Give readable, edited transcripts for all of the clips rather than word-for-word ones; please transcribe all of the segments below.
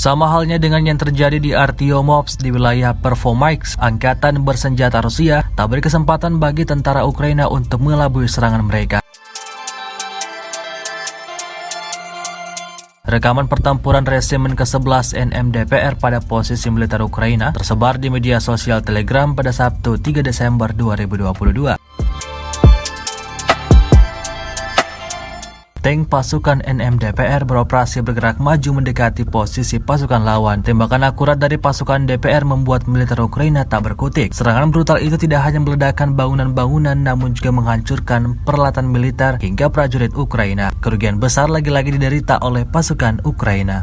Sama halnya dengan yang terjadi di Artyomovsk di wilayah Pervomaisk, angkatan bersenjata Rusia tak beri kesempatan bagi tentara Ukraina untuk mengelabui serangan mereka. Rekaman pertempuran resimen ke-11 NMDPR pada posisi militer Ukraina tersebar di media sosial Telegram pada Sabtu 3 Desember 2022. Tank pasukan NMDPR beroperasi bergerak maju mendekati posisi pasukan lawan. Tembakan akurat dari pasukan DPR membuat militer Ukraina tak berkutik. Serangan brutal itu tidak hanya meledakkan bangunan-bangunan, namun juga menghancurkan peralatan militer hingga prajurit Ukraina. Kerugian besar lagi-lagi diderita oleh pasukan Ukraina.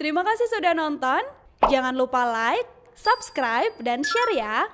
Terima kasih sudah nonton. Jangan lupa like, subscribe, dan share ya.